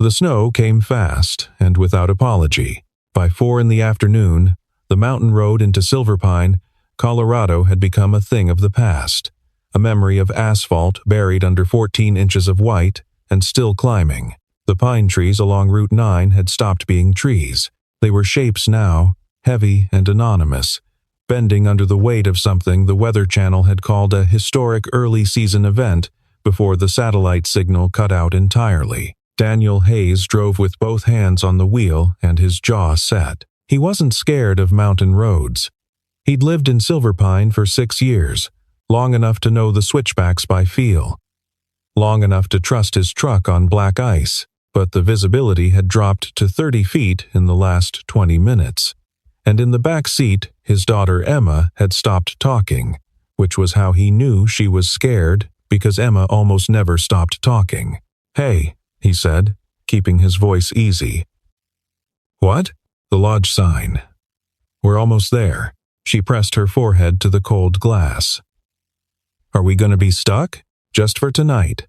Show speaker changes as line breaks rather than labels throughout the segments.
The snow came fast and without apology. By 4 in the afternoon, the mountain road into Silverpine, Colorado had become a thing of the past, a memory of asphalt buried under 14 inches of white and still climbing. The pine trees along Route 9 had stopped being trees. They were shapes now, heavy and anonymous, bending under the weight of something the Weather Channel had called a historic early-season event before the satellite signal cut out entirely. Daniel Hayes drove with both hands on the wheel and his jaw set. He wasn't scared of mountain roads. He'd lived in Silverpine for 6 years, long enough to know the switchbacks by feel, long enough to trust his truck on black ice, but the visibility had dropped to 30 feet in the last 20 minutes. And in the back seat, his daughter Emma had stopped talking, which was how he knew she was scared, because Emma almost never stopped talking. "Hey," he said, keeping his voice easy. "What?" "The lodge sign. We're almost there." She pressed her forehead to the cold glass. "Are we going to be stuck? Just for tonight?"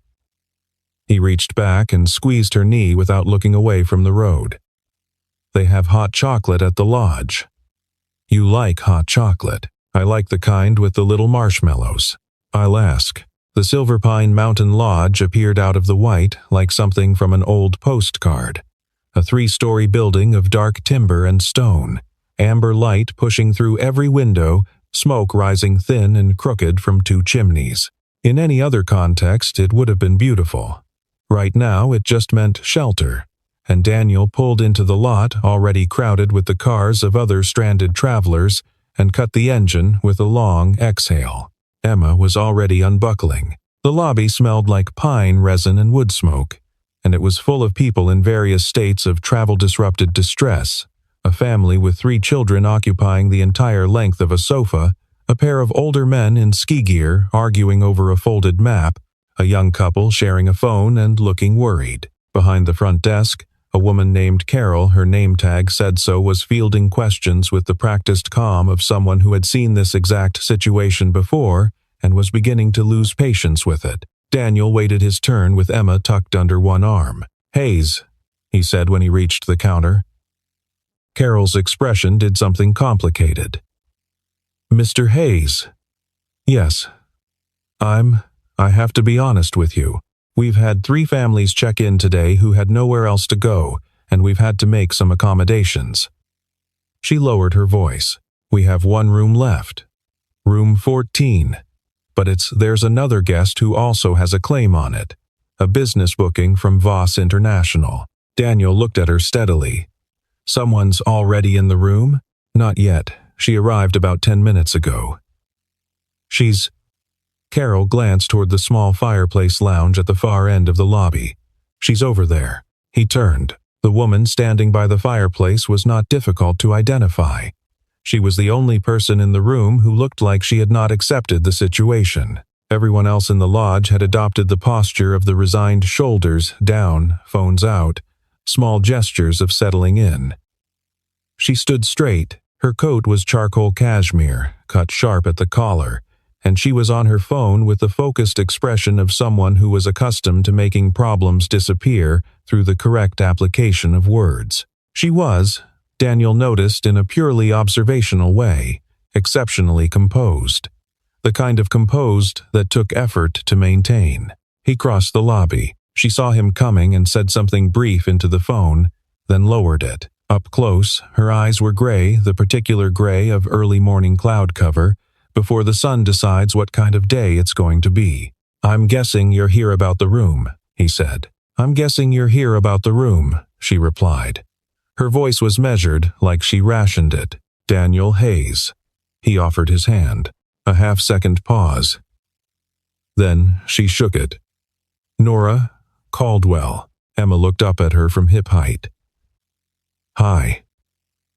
He reached back and squeezed her knee without looking away from the road. "They have hot chocolate at the lodge." "You like hot chocolate. I like the kind with the little marshmallows. I'll ask." The Silverpine Mountain Lodge appeared out of the white like something from an old postcard. A 3-story building of dark timber and stone, amber light pushing through every window, smoke rising thin and crooked from 2 chimneys. In any other context, it would have been beautiful. Right now, it just meant shelter, and Daniel pulled into the lot already crowded with the cars of other stranded travelers and cut the engine with a long exhale. Emma was already unbuckling. The lobby smelled like pine resin and wood smoke, and it was full of people in various states of travel-disrupted distress, a family with 3 children occupying the entire length of a sofa, a pair of older men in ski gear arguing over a folded map, a young couple sharing a phone and looking worried. Behind the front desk, a woman named Carol, her name tag said so, was fielding questions with the practiced calm of someone who had seen this exact situation before and was beginning to lose patience with it. Daniel waited his turn with Emma tucked under one arm. "Hayes," he said when he reached the counter. Carol's expression did something complicated. "Mr. Hayes." "Yes. I have to be honest with you. We've had 3 families check in today who had nowhere else to go, and we've had to make some accommodations." She lowered her voice. "We have 1 room left. Room 14. But there's another guest who also has a claim on it. A business booking from Voss International." Daniel looked at her steadily. "Someone's already in the room?" "Not yet. She arrived about 10 minutes ago." "She's..." Carol glanced toward the small fireplace lounge at the far end of the lobby. "She's over there." He turned. The woman standing by the fireplace was not difficult to identify. She was the only person in the room who looked like she had not accepted the situation. Everyone else in the lodge had adopted the posture of the resigned shoulders down, phones out, small gestures of settling in. She stood straight. Her coat was charcoal cashmere, cut sharp at the collar, and she was on her phone with the focused expression of someone who was accustomed to making problems disappear through the correct application of words. She was, Daniel noticed in a purely observational way, exceptionally composed. The kind of composed that took effort to maintain. He crossed the lobby. She saw him coming and said something brief into the phone, then lowered it. Up close, her eyes were gray, the particular gray of early morning cloud cover, before the sun decides what kind of day it's going to be. "I'm guessing you're here about the room," he said. "I'm guessing you're here about the room," she replied. Her voice was measured, like she rationed it. "Daniel Hayes." He offered his hand. A half-second pause. Then she shook it. "Nora Caldwell." Emma looked up at her from hip height. "Hi.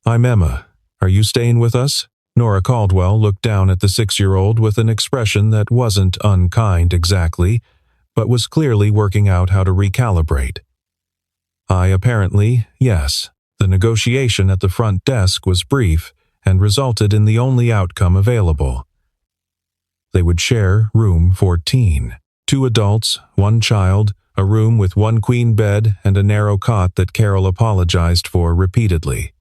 I'm Emma. Are you staying with us?" Nora Caldwell looked down at the 6-year-old with an expression that wasn't unkind exactly, but was clearly working out how to recalibrate. Apparently, yes. The negotiation at the front desk was brief and resulted in the only outcome available. They would share room 14. 2 adults, 1 child, a room with one queen bed and a narrow cot that Carol apologized for repeatedly.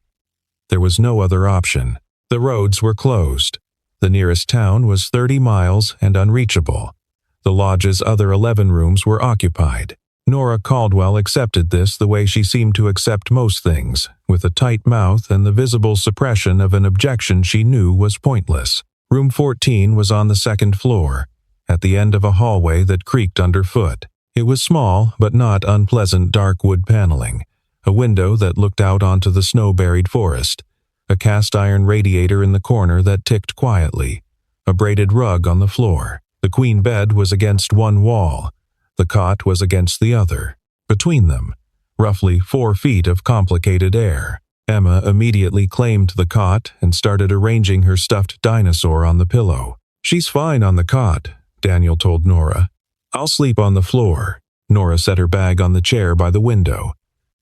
There was no other option. The roads were closed. The nearest town was 30 miles and unreachable. The lodge's other 11 rooms were occupied. Nora Caldwell accepted this the way she seemed to accept most things, with a tight mouth and the visible suppression of an objection she knew was pointless. Room 14 was on the second floor, at the end of a hallway that creaked underfoot. It was small, but not unpleasant dark wood paneling, a window that looked out onto the snow-buried forest, a cast-iron radiator in the corner that ticked quietly, a braided rug on the floor. The queen bed was against one wall. The cot was against the other. Between them, roughly 4 feet of complicated air. Emma immediately claimed the cot and started arranging her stuffed dinosaur on the pillow. "She's fine on the cot," Daniel told Nora. "I'll sleep on the floor." Nora set her bag on the chair by the window.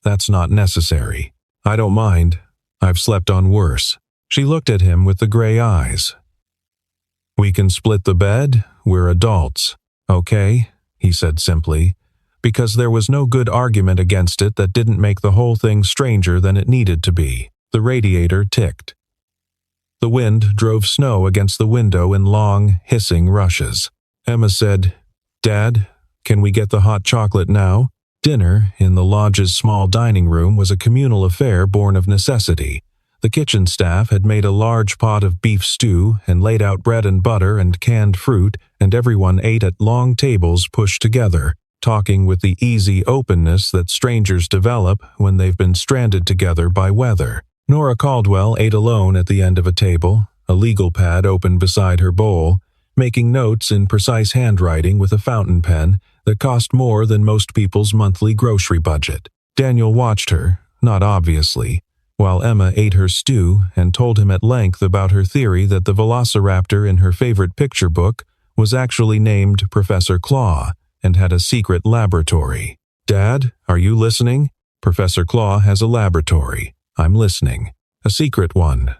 "That's not necessary. I don't mind. I've slept on worse." She looked at him with the gray eyes. "We can split the bed. We're adults. Okay?" he said simply, because there was no good argument against it that didn't make the whole thing stranger than it needed to be. The radiator ticked. The wind drove snow against the window in long, hissing rushes. Emma said, "Dad, can we get the hot chocolate now?" Dinner, in the lodge's small dining room, was a communal affair born of necessity. The kitchen staff had made a large pot of beef stew and laid out bread and butter and canned fruit, and everyone ate at long tables pushed together, talking with the easy openness that strangers develop when they've been stranded together by weather. Nora Caldwell ate alone at the end of a table, a legal pad open beside her bowl, making notes in precise handwriting with a fountain pen that cost more than most people's monthly grocery budget. Daniel watched her, not obviously, while Emma ate her stew and told him at length about her theory that the velociraptor in her favorite picture book was actually named Professor Claw and had a secret laboratory. "Dad, are you listening? Professor Claw has a laboratory. I'm listening. A secret one.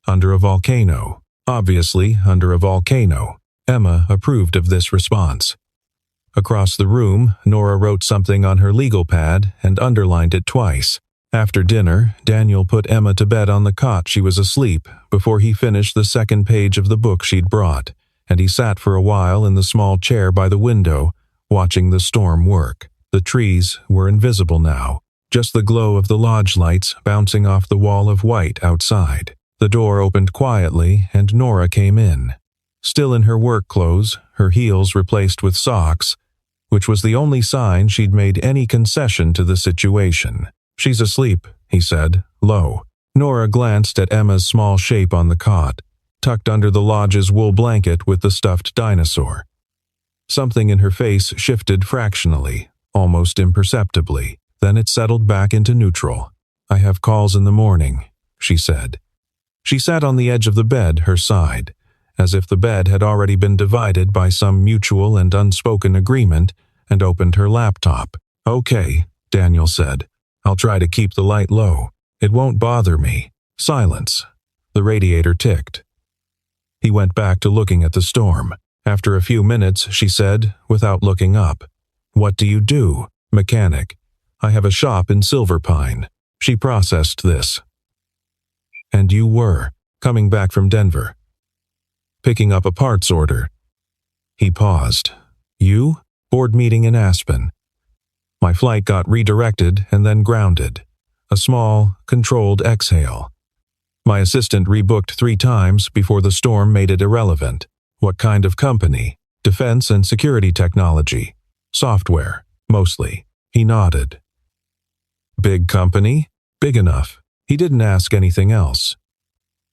Under a volcano. Obviously, under a volcano." Emma approved of this response. Across the room, Nora wrote something on her legal pad and underlined it twice. After dinner, Daniel put Emma to bed on the cot she was asleep before he finished the second page of the book she'd brought, and he sat for a while in the small chair by the window, watching the storm work. The trees were invisible now, just the glow of the lodge lights bouncing off the wall of white outside. The door opened quietly, and Nora came in. Still in her work clothes, her heels replaced with socks, which was the only sign she'd made any concession to the situation. "She's asleep," he said, low. Nora glanced at Emma's small shape on the cot, tucked under the lodge's wool blanket with the stuffed dinosaur. Something in her face shifted fractionally, almost imperceptibly. Then it settled back into neutral. "I have calls in the morning," she said. She sat on the edge of the bed, her side, as if the bed had already been divided by some mutual and unspoken agreement, and opened her laptop. "Okay," Daniel said. "I'll try to keep the light low. It won't bother me." Silence. The radiator ticked. He went back to looking at the storm. After a few minutes, she said, without looking up, "What do you do?" "Mechanic. I have a shop in Silver Pine." She processed this. "And you were coming back from Denver, picking up a parts order." He paused. "You?" "Board meeting in Aspen. My flight got redirected and then grounded. A small, controlled exhale. My assistant rebooked 3 times before the storm made it irrelevant. What kind of company? Defense and security technology. Software, mostly." He nodded. "Big company?" "Big enough." He didn't ask anything else.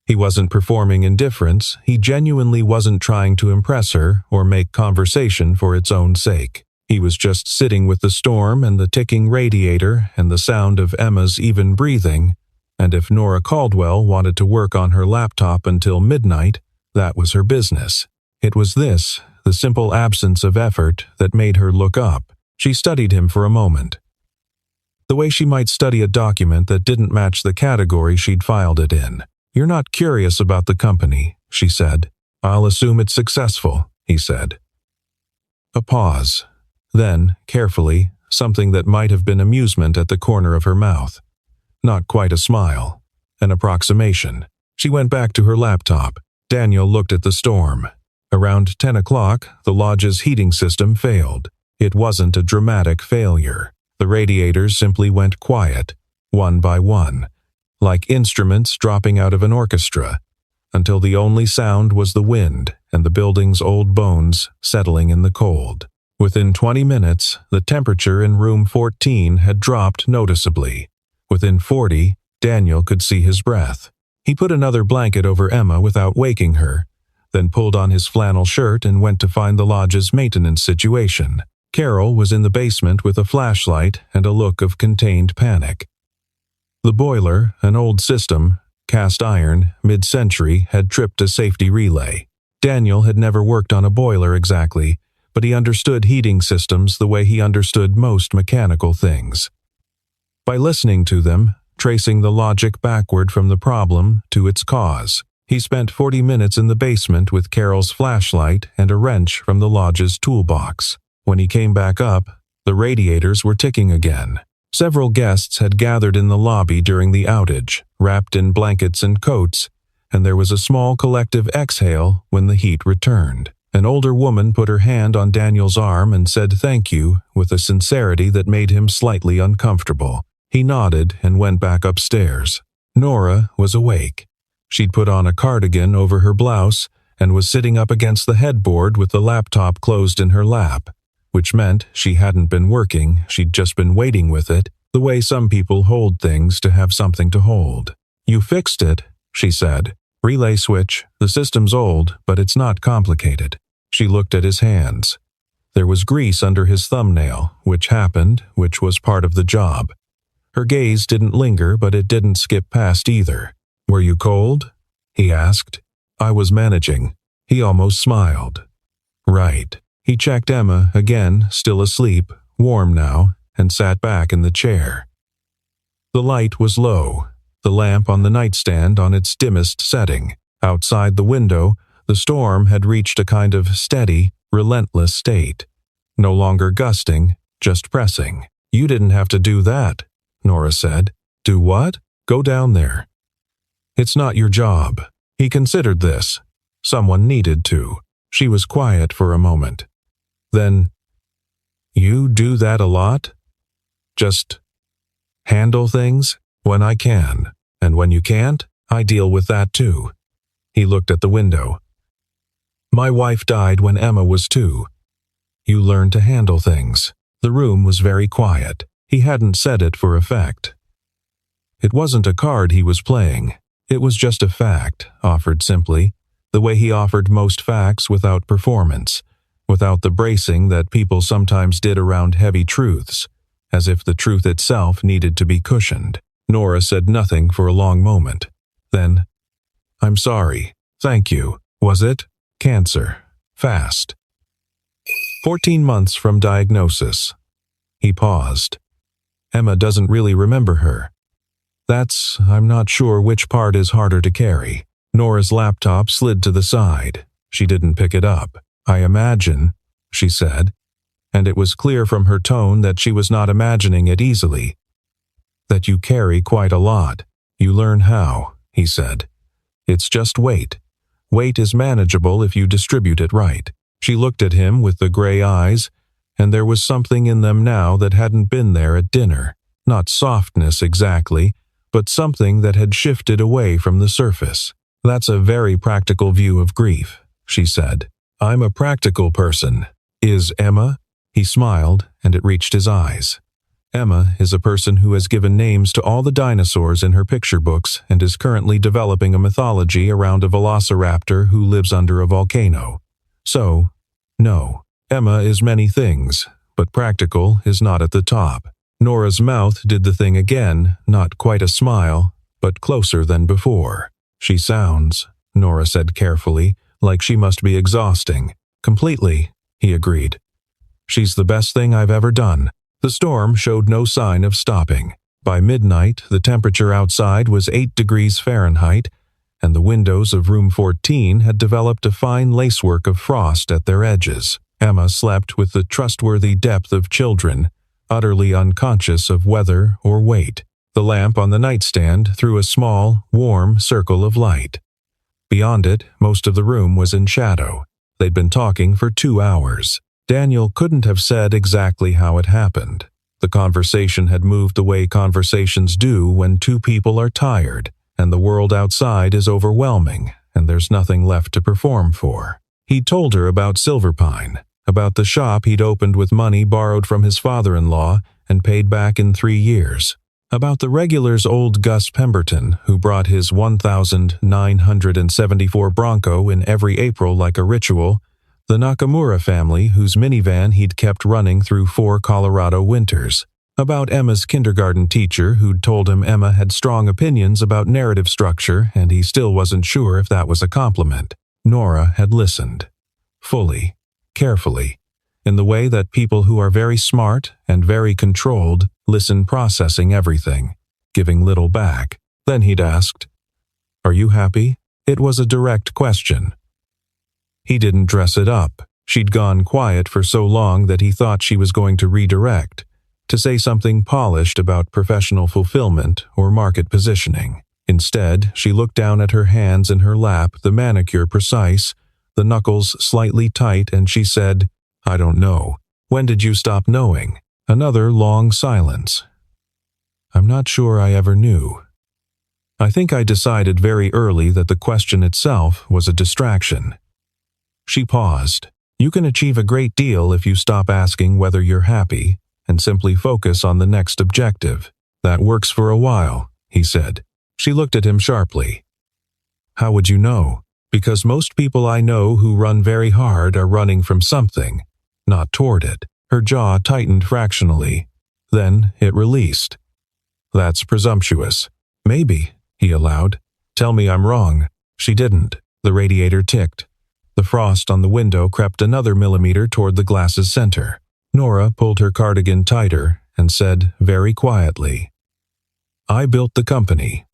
He wasn't performing indifference. He genuinely wasn't trying to impress her or make conversation for its own sake. He was just sitting with the storm and the ticking radiator and the sound of Emma's even breathing, and if Nora Caldwell wanted to work on her laptop until midnight, that was her business. It was this, the simple absence of effort, that made her look up. She studied him for a moment. The way she might study a document that didn't match the category she'd filed it in. "You're not curious about the company," she said. "I'll assume it's successful," he said. A pause. Then, carefully, something that might have been amusement at the corner of her mouth. Not quite a smile. An approximation. She went back to her laptop. Daniel looked at the storm. Around 10 o'clock, the lodge's heating system failed. It wasn't a dramatic failure. The radiators simply went quiet, one by one, like instruments dropping out of an orchestra, until the only sound was the wind and the building's old bones settling in the cold. Within 20 minutes, the temperature in room 14 had dropped noticeably. Within 40, Daniel could see his breath. He put another blanket over Emma without waking her, then pulled on his flannel shirt and went to find the lodge's maintenance situation. Carol was in the basement with a flashlight and a look of contained panic. The boiler, an old system, cast iron, mid-century, had tripped a safety relay. Daniel had never worked on a boiler exactly, but he understood heating systems the way he understood most mechanical things. By listening to them, tracing the logic backward from the problem to its cause, he spent 40 minutes in the basement with Carol's flashlight and a wrench from the lodge's toolbox. When he came back up, the radiators were ticking again. Several guests had gathered in the lobby during the outage, wrapped in blankets and coats, and there was a small collective exhale when the heat returned. An older woman put her hand on Daniel's arm and said thank you with a sincerity that made him slightly uncomfortable. He nodded and went back upstairs. Nora was awake. She'd put on a cardigan over her blouse and was sitting up against the headboard with the laptop closed in her lap, which meant she hadn't been working, she'd just been waiting with it, the way some people hold things to have something to hold. "You fixed it," she said. "Relay switch. The system's old, but it's not complicated." She looked at his hands. There was grease under his thumbnail, which was part of the job. Her gaze didn't linger, but it didn't skip past either. "Were you cold?" he asked. "I was managing." He almost smiled. "Right." He checked Emma again, still asleep, warm now, and sat back in the chair. The light was low, the lamp on the nightstand on its dimmest setting. Outside the window, the storm had reached a kind of steady, relentless state. No longer gusting, just pressing. "You didn't have to do that," Nora said. "Do what?" "Go down there." "It's not your job." He considered this. Someone needed to. She was quiet for a moment. Then, "You do that a lot? Just handle things?" "When I can. And when you can't, I deal with that too." He looked at the window. "My wife died when Emma was 2. You learn to handle things." The room was very quiet. He hadn't said it for effect. It wasn't a card he was playing. It was just a fact, offered simply, the way he offered most facts without performance, without the bracing that people sometimes did around heavy truths, as if the truth itself needed to be cushioned. Nora said nothing for a long moment. Then, "I'm sorry. Thank you. Was it? Cancer. Fast. 14 months from diagnosis." He paused. "Emma doesn't really remember her." I'm not sure which part is harder to carry." Nora's laptop slid to the side. She didn't pick it up. "I imagine," she said, and it was clear from her tone that she was not imagining it easily, "that you carry quite a lot. You learn how," he said. "It's just weight. Weight is manageable if you distribute it right." She looked at him with the gray eyes, and there was something in them now that hadn't been there at dinner. Not softness exactly, but something that had shifted away from the surface. "That's a very practical view of grief," she said. "I'm a practical person. Is Emma?" He smiled, and it reached his eyes. "Emma is a person who has given names to all the dinosaurs in her picture books and is currently developing a mythology around a velociraptor who lives under a volcano. So, no, Emma is many things, but practical is not at the top." Nora's mouth did the thing again, not quite a smile, but closer than before. "She sounds," Nora said carefully, "like she must be exhausting." "Completely," he agreed. "She's the best thing I've ever done." The storm showed no sign of stopping. By midnight, the temperature outside was 8 degrees Fahrenheit, and the windows of room 14 had developed a fine lacework of frost at their edges. Emma slept with the trustworthy depth of children, utterly unconscious of weather or weight. The lamp on the nightstand threw a small, warm circle of light. Beyond it, most of the room was in shadow. They'd been talking for 2 hours. Daniel couldn't have said exactly how it happened. The conversation had moved the way conversations do when two people are tired, and the world outside is overwhelming, and there's nothing left to perform for. He told her about Silverpine, about the shop he'd opened with money borrowed from his father-in-law and paid back in 3 years. About the regular's old Gus Pemberton, who brought his 1,974 Bronco in every April like a ritual, the Nakamura family whose minivan he'd kept running through 4 Colorado winters. About Emma's kindergarten teacher who'd told him Emma had strong opinions about narrative structure and he still wasn't sure if that was a compliment. Nora had listened. Fully, carefully, in the way that people who are very smart and very controlled listen, processing everything, giving little back. Then he'd asked, "Are you happy?" It was a direct question. He didn't dress it up. She'd gone quiet for so long that he thought she was going to redirect, to say something polished about professional fulfillment or market positioning. Instead, she looked down at her hands in her lap, the manicure precise, the knuckles slightly tight, and she said, "I don't know. When did you stop knowing?" Another long silence. "I'm not sure I ever knew. I think I decided very early that the question itself was a distraction." She paused. "You can achieve a great deal if you stop asking whether you're happy and simply focus on the next objective. That works for a while," he said. She looked at him sharply. "How would you know?" "Because most people I know who run very hard are running from something, not toward it." Her jaw tightened fractionally. Then it released. "That's presumptuous." "Maybe," he allowed. "Tell me I'm wrong." She didn't. The radiator ticked. The frost on the window crept another millimeter toward the glass's center. Nora pulled her cardigan tighter and said very quietly, "I built the company.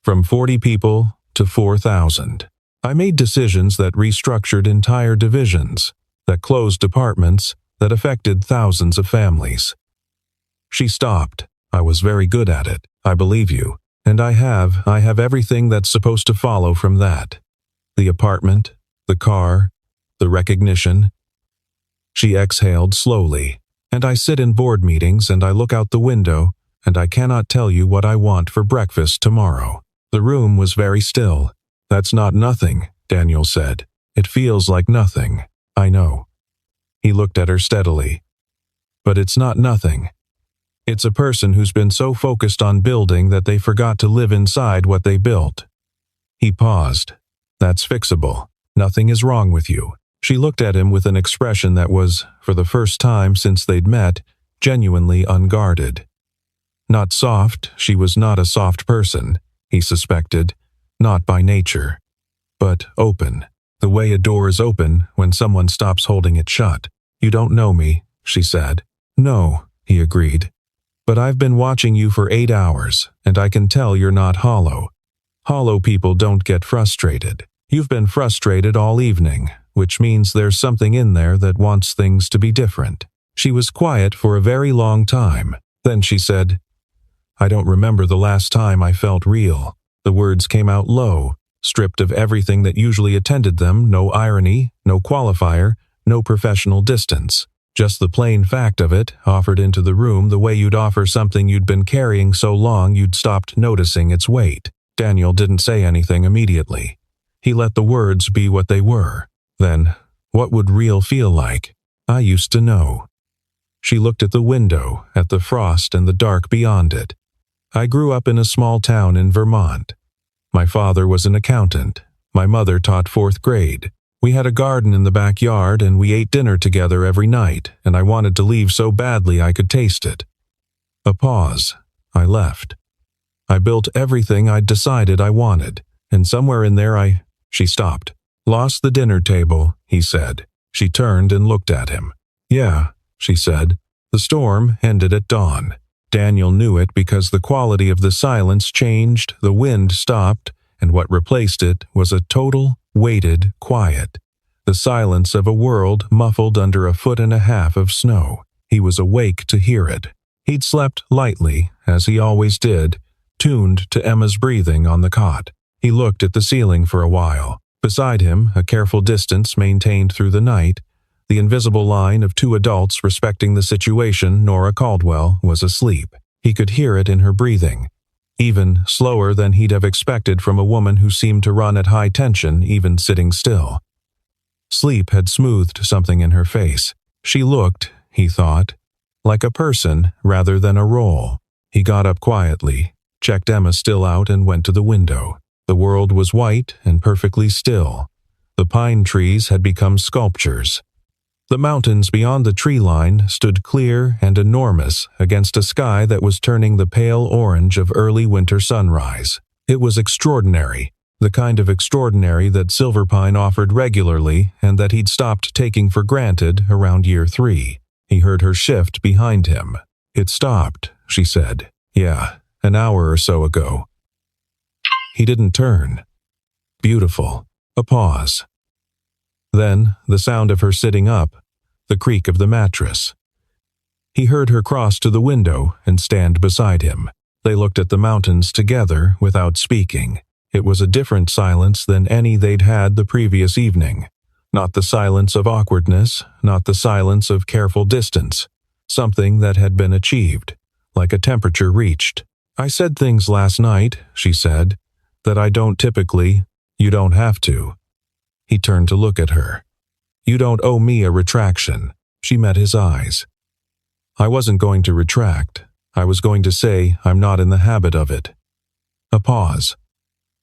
From 40 people to 4,000. I made decisions that restructured entire divisions, that closed departments, that affected thousands of families." She stopped. "I was very good at it. I believe you. And I have everything that's supposed to follow from that. The apartment, the car, the recognition." She exhaled slowly. "And I sit in board meetings and I look out the window and I cannot tell you what I want for breakfast tomorrow." The room was very still. "That's not nothing," Daniel said. "It feels like nothing. I know." He looked at her steadily. "But it's not nothing. It's a person who's been so focused on building that they forgot to live inside what they built." He paused. "That's fixable. Nothing is wrong with you." She looked at him with an expression that was, for the first time since they'd met, genuinely unguarded. Not soft, she was not a soft person, he suspected, not by nature. But open. The way a door is open when someone stops holding it shut. "You don't know me," she said. "No," he agreed. "But I've been watching you for 8 hours, and I can tell you're not hollow. Hollow people don't get frustrated. You've been frustrated all evening, which means there's something in there that wants things to be different." She was quiet for a very long time. Then she said, "I don't remember the last time I felt real." The words came out low, stripped of everything that usually attended them, no irony, no qualifier, no professional distance. Just the plain fact of it, offered into the room the way you'd offer something you'd been carrying so long you'd stopped noticing its weight. Daniel didn't say anything immediately. He let the words be what they were. Then, what would real feel like? I used to know. She looked at the window, at the frost and the dark beyond it. I grew up in a small town in Vermont. My father was an accountant. My mother taught 4th grade. We had a garden in the backyard and we ate dinner together every night, and I wanted to leave so badly I could taste it. A pause. I left. I built everything I'd decided I wanted, and somewhere in there She stopped. "Lost the dinner table," he said. She turned and looked at him. "Yeah," she said. "The storm ended at dawn." Daniel knew it because the quality of the silence changed, the wind stopped, and what replaced it was a total, weighted quiet. the silence of a world muffled under 1.5 feet of snow. He was awake to hear it. He'd slept lightly, as he always did, tuned to Emma's breathing on the cot. He looked at the ceiling for a while. Beside him, a careful distance maintained through the night, the invisible line of 2 adults respecting the situation. Nora Caldwell was asleep. He could hear it in her breathing, even slower than he'd have expected from a woman who seemed to run at high tension even sitting still. Sleep had smoothed something in her face. She looked, he thought, like a person rather than a role. He got up quietly, checked Emma still out, and went to the window. The world was white and perfectly still. The pine trees had become sculptures. The mountains beyond the tree line stood clear and enormous against a sky that was turning the pale orange of early winter sunrise. It was extraordinary, the kind of extraordinary that Silverpine offered regularly and that he'd stopped taking for granted around year 3. He heard her shift behind him. "It stopped," she said. "Yeah, an hour or so ago." He didn't turn. Beautiful. A pause. Then, the sound of her sitting up, the creak of the mattress. He heard her cross to the window and stand beside him. They looked at the mountains together without speaking. It was a different silence than any they'd had the previous evening. Not the silence of awkwardness, not the silence of careful distance. Something that had been achieved, like a temperature reached. "I said things last night," she said, "that I don't typically. You don't have to." He turned to look at her. "You don't owe me a retraction." She met his eyes. "I wasn't going to retract. I was going to say I'm not in the habit of it." A pause.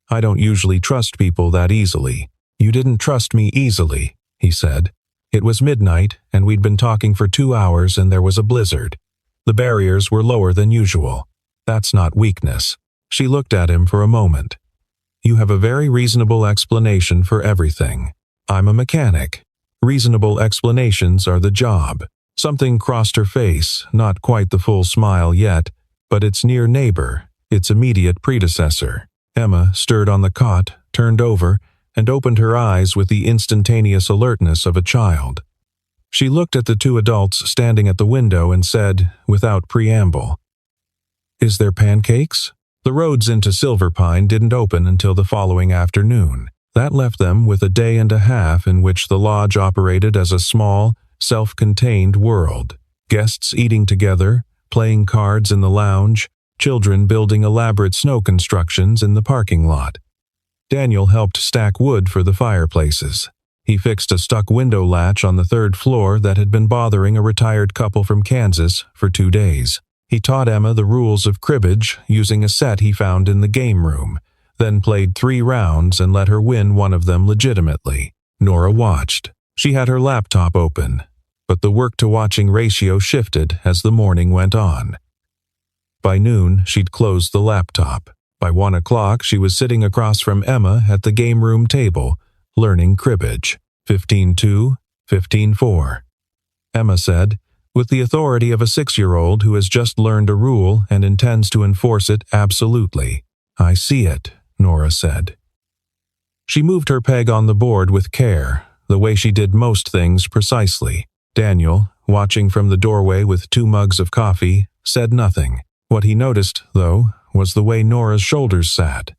"I don't usually trust people that easily." "You didn't trust me easily," he said. "It was midnight, and we'd been talking for 2 hours, and there was a blizzard. The barriers were lower than usual. That's not weakness." She looked at him for a moment. "You have a very reasonable explanation for everything. I'm a mechanic. Reasonable explanations are the job." Something crossed her face, not quite the full smile yet, but its near neighbor, its immediate predecessor. Emma stirred on the cot, turned over, and opened her eyes with the instantaneous alertness of a child. She looked at the 2 adults standing at the window and said, without preamble, "Is there pancakes?" The roads into Silverpine didn't open until the following afternoon. That left them with a day and a half in which the lodge operated as a small, self-contained world. Guests eating together, playing cards in the lounge, children building elaborate snow constructions in the parking lot. Daniel helped stack wood for the fireplaces. He fixed a stuck window latch on the 3rd floor that had been bothering a retired couple from Kansas for 2 days. He taught Emma the rules of cribbage using a set he found in the game room, then played 3 rounds and let her win one of them legitimately. Nora watched. She had her laptop open, but the work-to-watching ratio shifted as the morning went on. By noon, she'd closed the laptop. By 1 o'clock, she was sitting across from Emma at the game room table, learning cribbage. 15-2, 15-4. Emma said, with the authority of a 6-year-old who has just learned a rule and intends to enforce it absolutely. "I see it," Nora said. She moved her peg on the board with care, the way she did most things precisely. Daniel, watching from the doorway with 2 mugs of coffee, said nothing. What he noticed, though, was the way Nora's shoulders sat.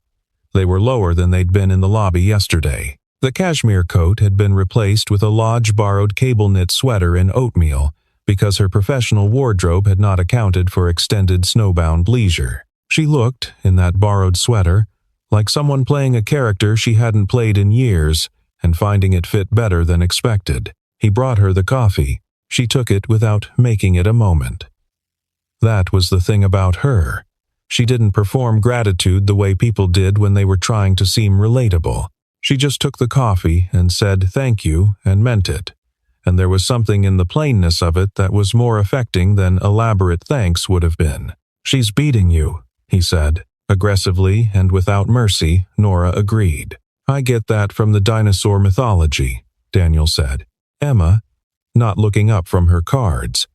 They were lower than they'd been in the lobby yesterday. The cashmere coat had been replaced with a lodge-borrowed cable-knit sweater in oatmeal because her professional wardrobe had not accounted for extended snowbound leisure. She looked, in that borrowed sweater, like someone playing a character she hadn't played in years and finding it fit better than expected. He brought her the coffee. She took it without making it a moment. That was the thing about her. She didn't perform gratitude the way people did when they were trying to seem relatable. She just took the coffee and said thank you and meant it. And there was something in the plainness of it that was more affecting than elaborate thanks would have been. "She's beating you," he said. Aggressively and without mercy, Nora agreed. "I get that from the dinosaur mythology," Daniel said. Emma, not looking up from her cards.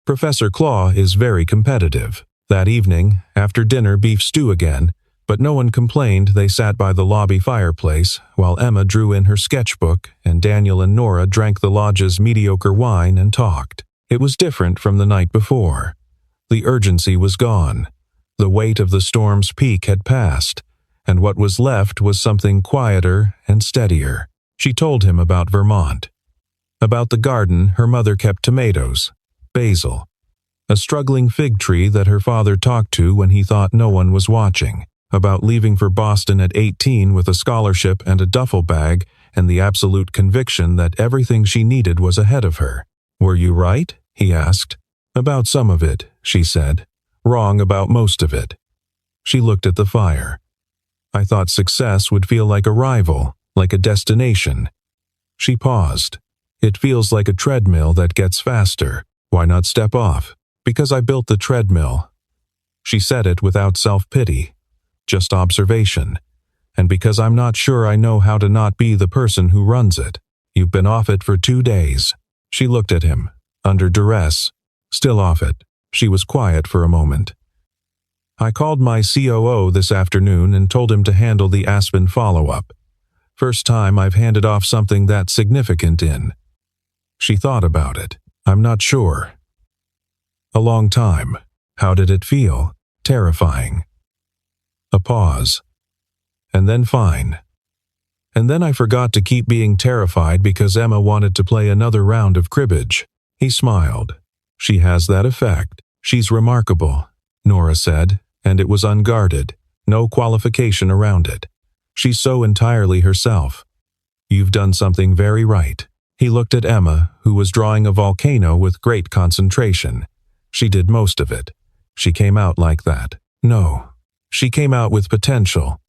"Professor Claw is very competitive." That evening, after dinner beef stew again, But no one complained. They sat by the lobby fireplace while Emma drew in her sketchbook and Daniel and Nora drank the lodge's mediocre wine and talked. It was different from the night before. The urgency was gone. The weight of the storm's peak had passed, and what was left was something quieter and steadier. She told him about Vermont. About the garden her mother kept tomatoes, basil, a struggling fig tree that her father talked to when he thought no one was watching. About leaving for Boston at 18 with a scholarship and a duffel bag and the absolute conviction that everything she needed was ahead of her. "Were you right?" he asked. "About some of it," she said. "Wrong about most of it." She looked at the fire. "I thought success would feel like a rival, like a destination." She paused. "It feels like a treadmill that gets faster. Why not step off?" "Because I built the treadmill." She said it without self-pity. Just observation. "And because I'm not sure I know how to not be the person who runs it." "You've been off it for 2 days. She looked at him, under duress. "Still off it." She was quiet for a moment. "I called my COO this afternoon and told him to handle the Aspen follow-up. First time I've handed off something that significant in." She thought about it. "I'm not sure." "A long time. How did it feel?" "Terrifying." A pause. "And then fine. And then I forgot to keep being terrified because Emma wanted to play another round of cribbage." He smiled. "She has that effect. She's remarkable," Nora said, and it was unguarded, no qualification around it. "She's so entirely herself." "You've done something very right." He looked at Emma, who was drawing a volcano with great concentration. "She did most of it. She came out like that." "No. She came out with potential.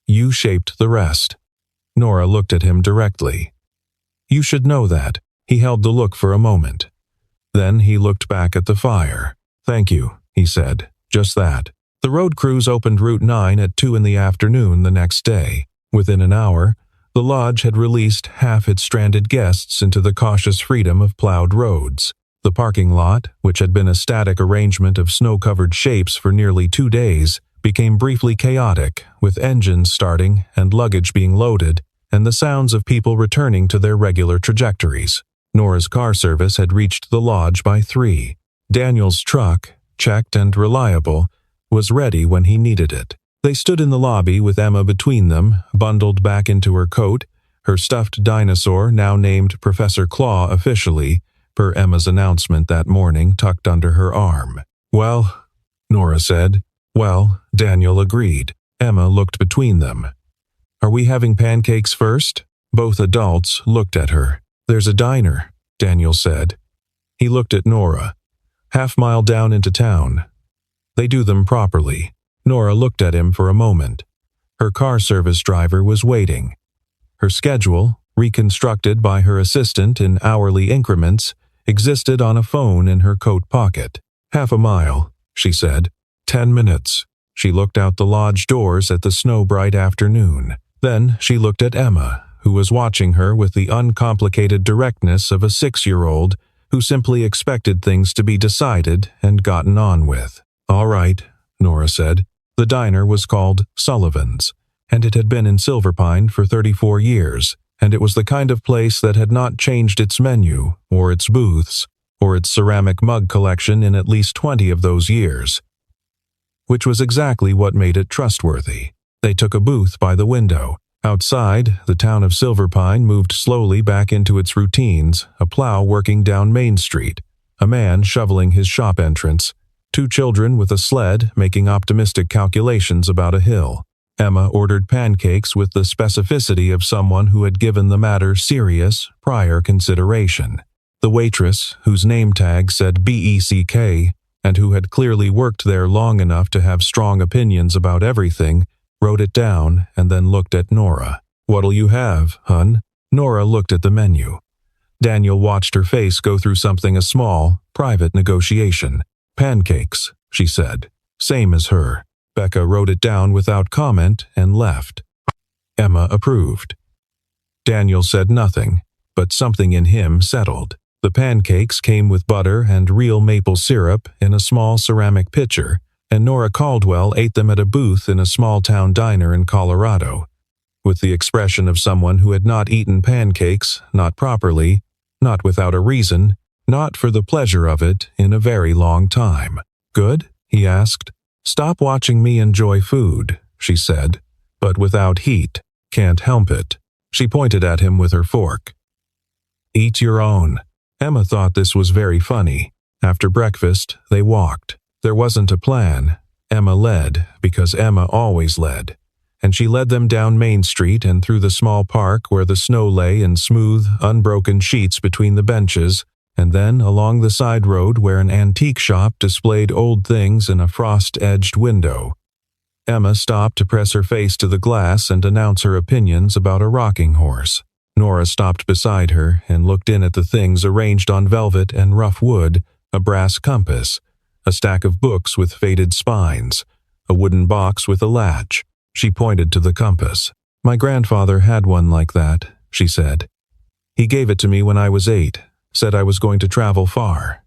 You shaped the rest." Nora looked at him directly. "You should know that." He held the look for a moment. Then he looked back at the fire. "Thank you," he said. "Just that." The road crews opened Route 9 at 2 in the afternoon the next day. Within an hour, the lodge had released half its stranded guests into the cautious freedom of plowed roads. The parking lot, which had been a static arrangement of snow-covered shapes for nearly 2 days, became briefly chaotic, with engines starting and luggage being loaded, and the sounds of people returning to their regular trajectories. Nora's car service had reached the lodge by 3. Daniel's truck, checked and reliable, was ready when he needed it. They stood in the lobby with Emma between them, bundled back into her coat, her stuffed dinosaur, now named Professor Claw officially, per Emma's announcement that morning, tucked under her arm. "Well," Nora said. "Well," Daniel agreed. Emma looked between them. "Are we having pancakes first?" Both adults looked at her. "There's a diner," Daniel said. He looked at Nora. "Half-mile down into town. They do them properly." Nora looked at him for a moment. Her car service driver was waiting. Her schedule, reconstructed by her assistant in hourly increments, existed on a phone in her coat pocket. "Half a mile," she said. 10 minutes. She looked out the lodge doors at the snow-bright afternoon. Then she looked at Emma, who was watching her with the uncomplicated directness of a 6-year-old who simply expected things to be decided and gotten on with. "All right," Nora said. The diner was called Sullivan's, and it had been in Silverpine for 34 years, and it was the kind of place that had not changed its menu, or its booths, or its ceramic mug collection in at least 20 of those years. Which was exactly what made it trustworthy. They took a booth by the window. Outside, the town of Silverpine moved slowly back into its routines, a plow working down Main Street, a man shoveling his shop entrance, 2 children with a sled making optimistic calculations about a hill. Emma ordered pancakes with the specificity of someone who had given the matter serious, prior consideration. The waitress, whose name tag said BECK, and who had clearly worked there long enough to have strong opinions about everything, wrote it down and then looked at Nora. "What'll you have, hun?" Nora looked at the menu. Daniel watched her face go through something a small, private negotiation. "Pancakes," she said. "Same as her." Becca wrote it down without comment and left. Emma approved. Daniel said nothing, but something in him settled. The pancakes came with butter and real maple syrup in a small ceramic pitcher, and Nora Caldwell ate them at a booth in a small-town diner in Colorado, with the expression of someone who had not eaten pancakes, not properly, not without a reason, not for the pleasure of it, in a very long time. "Good?" he asked. "Stop watching me enjoy food," she said, "but without heat. Can't help it." She pointed at him with her fork. "Eat your own." Emma thought this was very funny. After breakfast, they walked. There wasn't a plan. Emma led, because Emma always led. And she led them down Main Street and through the small park where the snow lay in smooth, unbroken sheets between the benches, and then along the side road where an antique shop displayed old things in a frost-edged window. Emma stopped to press her face to the glass and announce her opinions about a rocking horse. Nora stopped beside her and looked in at the things arranged on velvet and rough wood, a brass compass, a stack of books with faded spines, a wooden box with a latch. She pointed to the compass. "My grandfather had one like that," she said. "He gave it to me when I was 8, said I was going to travel far."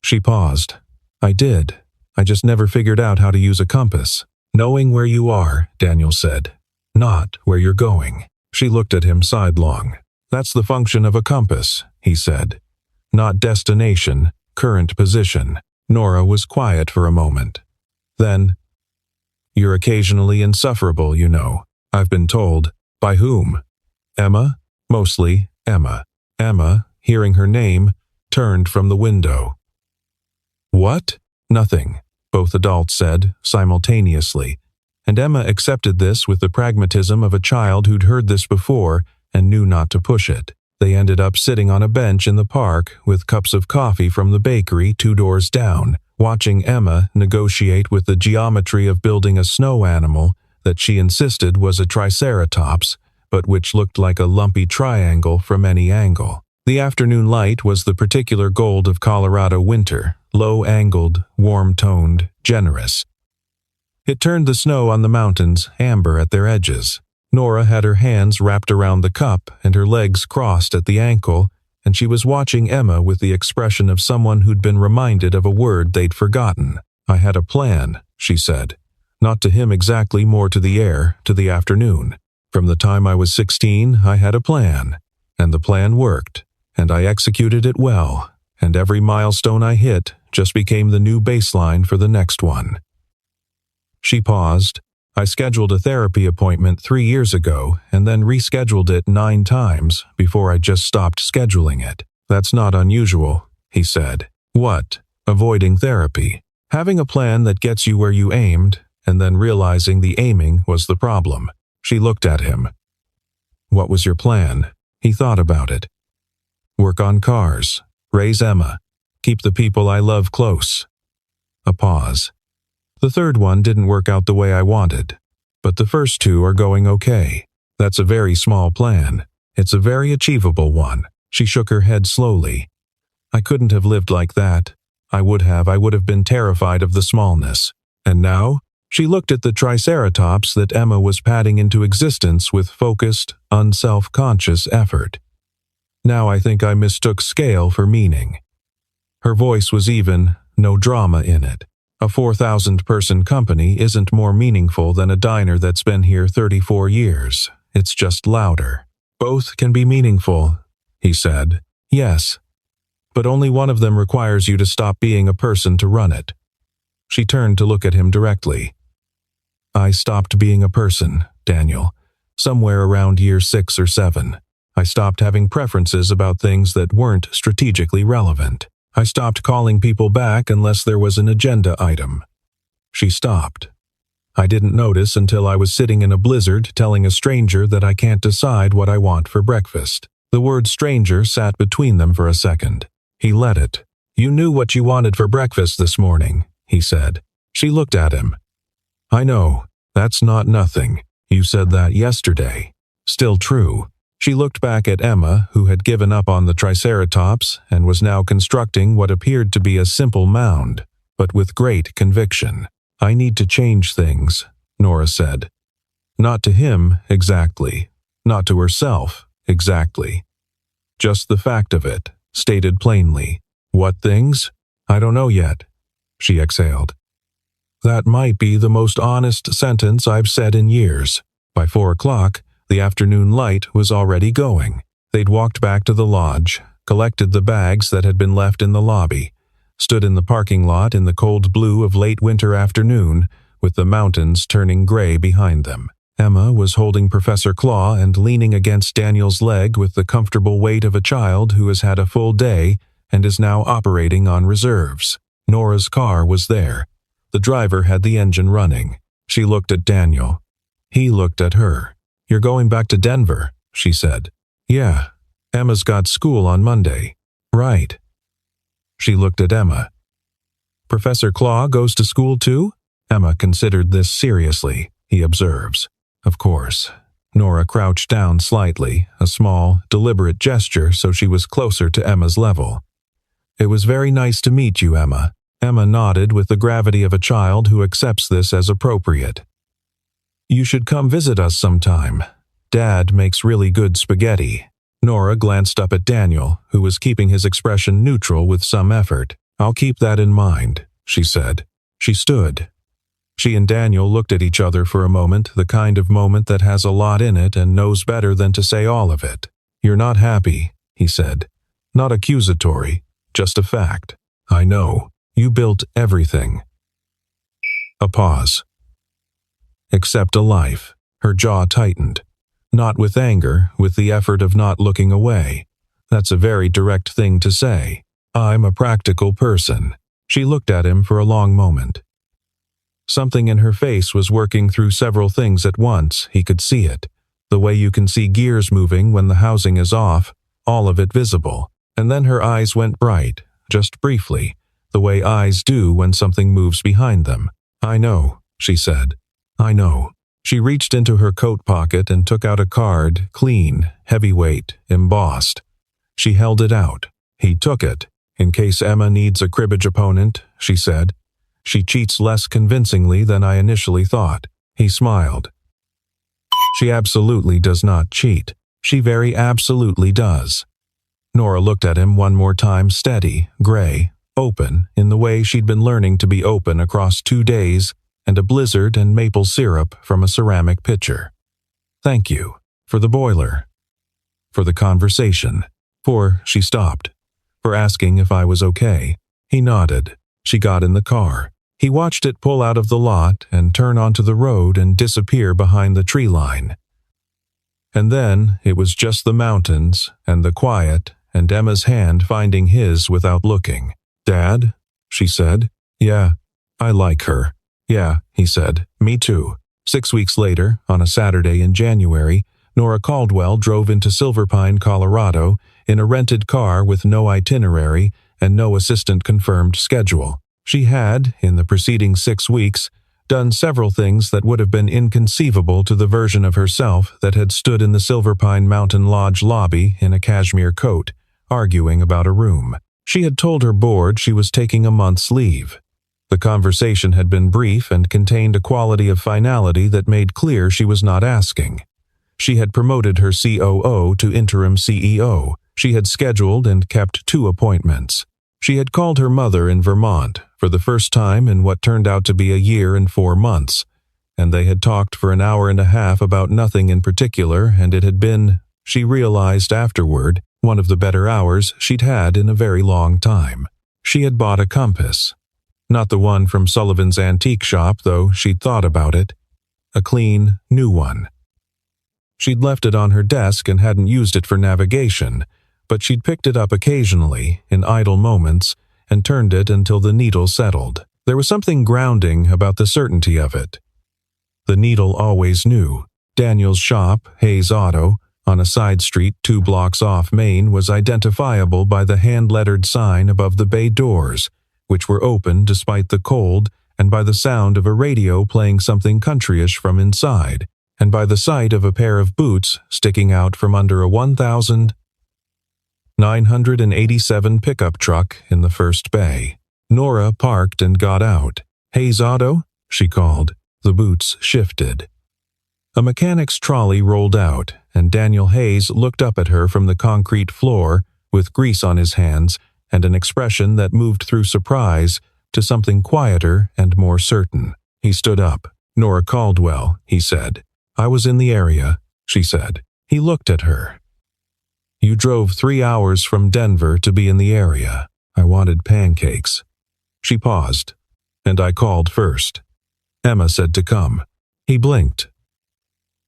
She paused. "I did. I just never figured out how to use a compass." "Knowing where you are," Daniel said, "not where you're going." She looked at him sidelong. "That's the function of a compass," he said. "Not destination, current position." Nora was quiet for a moment. Then, "You're occasionally insufferable, you know. I've been told." "By whom?" "Emma. Mostly Emma." Emma, hearing her name, turned from the window. "What?" "Nothing," both adults said, simultaneously, and Emma accepted this with the pragmatism of a child who'd heard this before and knew not to push it. They ended up sitting on a bench in the park with cups of coffee from the bakery 2 doors down, watching Emma negotiate with the geometry of building a snow animal that she insisted was a triceratops, but which looked like a lumpy triangle from any angle. The afternoon light was the particular gold of Colorado winter, low-angled, warm-toned, generous. It turned the snow on the mountains amber at their edges. Nora had her hands wrapped around the cup and her legs crossed at the ankle, and she was watching Emma with the expression of someone who'd been reminded of a word they'd forgotten. "I had a plan," she said. "Not to him exactly, more to the air, to the afternoon. From the time I was 16, I had a plan. And the plan worked, and I executed it well, and every milestone I hit just became the new baseline for the next one." She paused. "I scheduled a therapy appointment 3 years ago and then rescheduled it 9 times before I just stopped scheduling it." "That's not unusual," he said. "What? Avoiding therapy? Having a plan that gets you where you aimed, and then realizing the aiming was the problem." She looked at him. "What was your plan?" He thought about it. "Work on cars. Raise Emma. Keep the people I love close." A pause. "The third one didn't work out the way I wanted, but the first 2 are going okay. That's a very small plan. It's a very achievable one." She shook her head slowly. "I couldn't have lived like that. I would have been terrified of the smallness. And now?" She looked at the triceratops that Emma was patting into existence with focused, unself-conscious effort. "Now I think I mistook scale for meaning." Her voice was even, no drama in it. "A 4,000-person company isn't more meaningful than a diner that's been here 34 years. It's just louder." "Both can be meaningful," he said. "Yes. But only one of them requires you to stop being a person to run it." She turned to look at him directly. "I stopped being a person, Daniel, somewhere around year 6 or 7. I stopped having preferences about things that weren't strategically relevant. I stopped calling people back unless there was an agenda item." She stopped. "I didn't notice until I was sitting in a blizzard telling a stranger that I can't decide what I want for breakfast." The word stranger sat between them for a second. He let it. "You knew what you wanted for breakfast this morning," he said. She looked at him. "I know. That's not nothing. You said that yesterday." Still true. She looked back at Emma, who had given up on the triceratops and was now constructing what appeared to be a simple mound, but with great conviction. "I need to change things," Nora said. Not to him, exactly. Not to herself, exactly. Just the fact of it, stated plainly. "What things? I don't know yet," she exhaled. That might be the most honest sentence I've said in years. By 4 o'clock, the afternoon light was already going. They'd walked back to the lodge, collected the bags that had been left in the lobby, stood in the parking lot in the cold blue of late winter afternoon, with the mountains turning gray behind them. Emma was holding Professor Claw and leaning against Daniel's leg with the comfortable weight of a child who has had a full day and is now operating on reserves. Nora's car was there. The driver had the engine running. She looked at Daniel. He looked at her. "You're going back to Denver," she said. "Yeah. Emma's got school on Monday." "Right." She looked at Emma. "Professor Claw goes to school too?" Emma considered this seriously, he observes. Of course. Nora crouched down slightly, a small, deliberate gesture so she was closer to Emma's level. "It was very nice to meet you, Emma." Emma nodded with the gravity of a child who accepts this as appropriate. "You should come visit us sometime. Dad makes really good spaghetti." Nora glanced up at Daniel, who was keeping his expression neutral with some effort. "I'll keep that in mind," she said. She stood. She and Daniel looked at each other for a moment, the kind of moment that has a lot in it and knows better than to say all of it. "You're not happy," he said. "Not accusatory, just a fact. I know. You built everything." A pause. "Except a life." Her jaw tightened. Not with anger, with the effort of not looking away. That's a very direct thing to say. "I'm a practical person." She looked at him for a long moment. Something in her face was working through several things at once, he could see it. The way you can see gears moving when the housing is off, all of it visible. And then her eyes went bright, just briefly, the way eyes do when something moves behind them. "I know," she said. "I know." She reached into her coat pocket and took out a card, clean, heavyweight, embossed. She held it out. He took it. "In case Emma needs a cribbage opponent," she said. "She cheats less convincingly than I initially thought." He smiled. "She absolutely does not cheat. She very absolutely does." Nora looked at him one more time, steady, gray, open, in the way she'd been learning to be open across 2 days and a blizzard and maple syrup from a ceramic pitcher. "Thank you. For the boiler. For the conversation. She stopped. For asking if I was okay." He nodded. She got in the car. He watched it pull out of the lot and turn onto the road and disappear behind the tree line. And then it was just the mountains and the quiet and Emma's hand finding his without looking. "Dad?" she said. "Yeah, I like her." "Yeah," he said. "Me too." 6 weeks later, on a Saturday in January, Nora Caldwell drove into Silverpine, Colorado, in a rented car with no itinerary and no assistant-confirmed schedule. She had, in the preceding 6 weeks, done several things that would have been inconceivable to the version of herself that had stood in the Silverpine Mountain Lodge lobby in a cashmere coat, arguing about a room. She had told her board she was taking a month's leave. The conversation had been brief and contained a quality of finality that made clear she was not asking. She had promoted her COO to interim CEO. She had scheduled and kept 2 appointments. She had called her mother in Vermont for the first time in what turned out to be a year and 4 months, and they had talked for an hour and a half about nothing in particular, and it had been, she realized afterward, one of the better hours she'd had in a very long time. She had bought a compass. Not the one from Sullivan's antique shop, though she'd thought about it. A clean, new one. She'd left it on her desk and hadn't used it for navigation, but she'd picked it up occasionally, in idle moments, and turned it until the needle settled. There was something grounding about the certainty of it. The needle always knew. Daniel's shop, Hayes Auto, on a side street 2 blocks off Main, was identifiable by the hand-lettered sign above the bay doors, which were open despite the cold, and by the sound of a radio playing something countryish from inside, and by the sight of a pair of boots sticking out from under a 1,987 pickup truck in the first bay. Nora parked and got out. "Hayes Auto?" she called. The boots shifted. A mechanic's trolley rolled out, and Daniel Hayes looked up at her from the concrete floor with grease on his hands and an expression that moved through surprise, to something quieter and more certain. He stood up. "Nora Caldwell," he said. "I was in the area," she said. He looked at her. "You drove 3 hours from Denver to be in the area. I wanted pancakes." She paused, and I called first. Emma said to come. He blinked.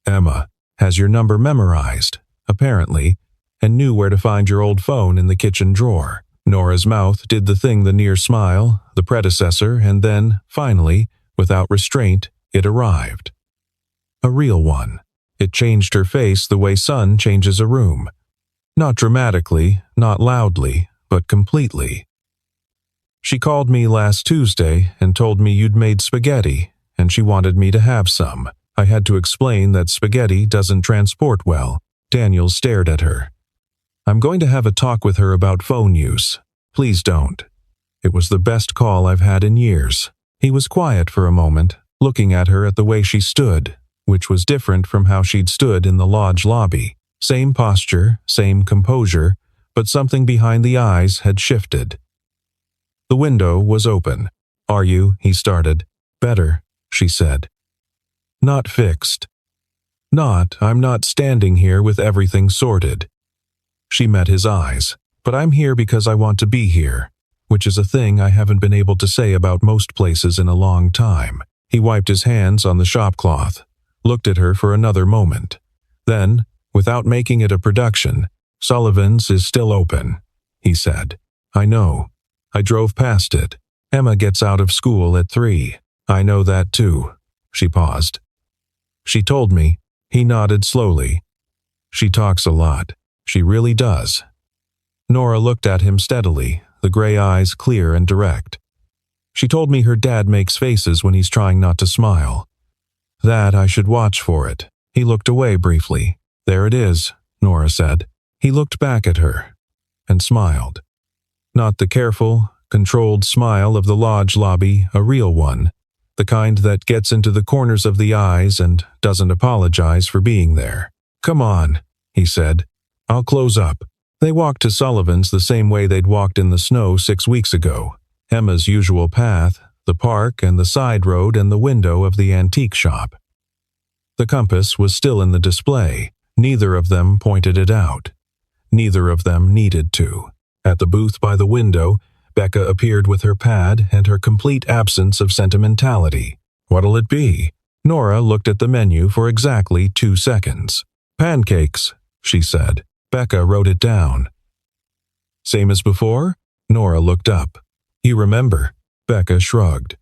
Emma has your number memorized, apparently, and knew where to find your old phone in the kitchen drawer. Nora's mouth did the thing, the near smile, the predecessor, and then, finally, without restraint, it arrived. A real one. It changed her face the way sun changes a room. Not dramatically, not loudly, but completely. "She called me last Tuesday and told me you'd made spaghetti, and she wanted me to have some. I had to explain that spaghetti doesn't transport well." Daniel stared at her. "I'm going to have a talk with her about phone use. Please don't." It was the best call I've had in years. He was quiet for a moment, looking at her at the way she stood, which was different from how she'd stood in the lodge lobby. Same posture, same composure, but something behind the eyes had shifted. The window was open. "Are you?" he started. "Better," she said. "Not fixed." I'm not standing here with everything sorted." She met his eyes. "But I'm here because I want to be here," which is a thing I haven't been able to say about most places in a long time. He wiped his hands on the shop cloth, looked at her for another moment. Then, without making it a production, "Sullivan's is still open," he said. "I know. I drove past it. Emma gets out of school at 3. "I know that too." She paused. "She told me." He nodded slowly. "She talks a lot. She really does." Nora looked at him steadily, the gray eyes clear and direct. "She told me her dad makes faces when he's trying not to smile. That I should watch for it." He looked away briefly. "There it is," Nora said. He looked back at her and smiled. Not the careful, controlled smile of the lodge lobby, a real one, the kind that gets into the corners of the eyes and doesn't apologize for being there. "Come on," he said. "I'll close up." They walked to Sullivan's the same way they'd walked in the snow 6 weeks ago. Emma's usual path, the park and the side road and the window of the antique shop. The compass was still in the display. Neither of them pointed it out. Neither of them needed to. At the booth by the window, Becca appeared with her pad and her complete absence of sentimentality. "What'll it be?" Nora looked at the menu for exactly 2 seconds. "Pancakes," she said. Becca wrote it down. "Same as before?" Nora looked up. "You remember?" Becca shrugged.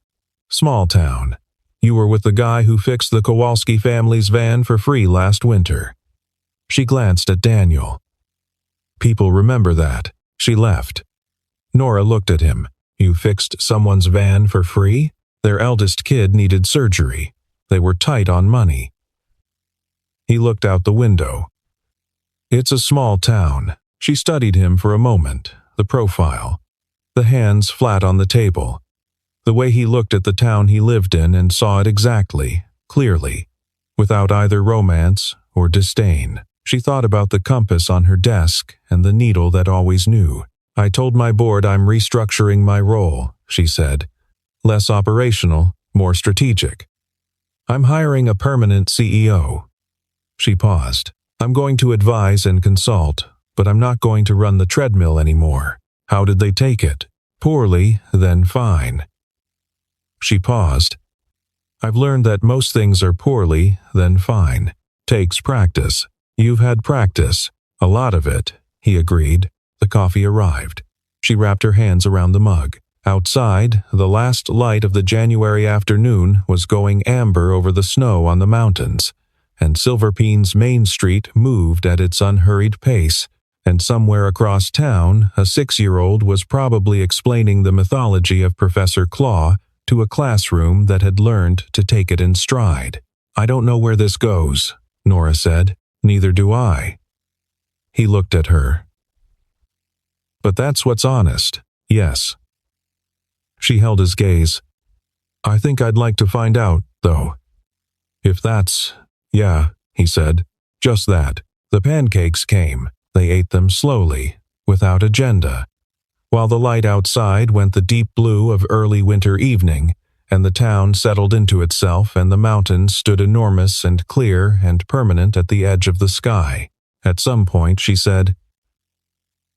"Small town. You were with the guy who fixed the Kowalski family's van for free last winter." She glanced at Daniel. "People remember that." She left. Nora looked at him. "You fixed someone's van for free?" Their eldest kid needed surgery. They were tight on money. He looked out the window. "It's a small town." She studied him for a moment, the profile, the hands flat on the table, the way he looked at the town he lived in and saw it exactly, clearly, without either romance or disdain. She thought about the compass on her desk and the needle that always knew. "I told my board I'm restructuring my role," she said. "Less operational, more strategic. I'm hiring a permanent CEO." She paused. "I'm going to advise and consult, but I'm not going to run the treadmill anymore." How did they take it? Poorly, then fine. She paused. "I've learned that most things are poorly, then fine. Takes practice." "You've had practice. A lot of it," he agreed. The coffee arrived. She wrapped her hands around the mug. Outside, the last light of the January afternoon was going amber over the snow on the mountains, and Silverpine's Main Street moved at its unhurried pace, and somewhere across town, a 6-year-old was probably explaining the mythology of Professor Claw to a classroom that had learned to take it in stride. "I don't know where this goes," Nora said. "Neither do I." He looked at her. "But that's what's honest, yes." She held his gaze. "I think I'd like to find out, though." "If that's..." "Yeah," he said. "Just that." The pancakes came. They ate them slowly, without agenda. While the light outside went the deep blue of early winter evening, and the town settled into itself and the mountains stood enormous and clear and permanent at the edge of the sky. At some point she said,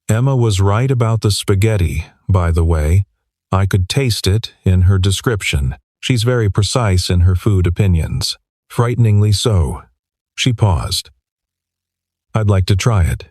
"Emma was right about the spaghetti, by the way. I could taste it in her description. She's very precise in her food opinions. Frighteningly so." She paused. "I'd like to try it.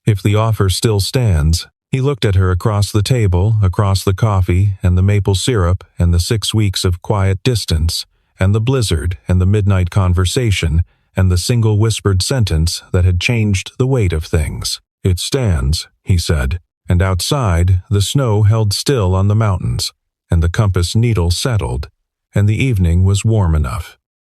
If the offer still stands." He looked at her across the table, across the coffee and the maple syrup and the 6 weeks of quiet distance, and the blizzard and the midnight conversation and the single whispered sentence that had changed the weight of things. "It stands," he said, and outside the snow held still on the mountains, and the compass needle settled, and the evening was warm enough.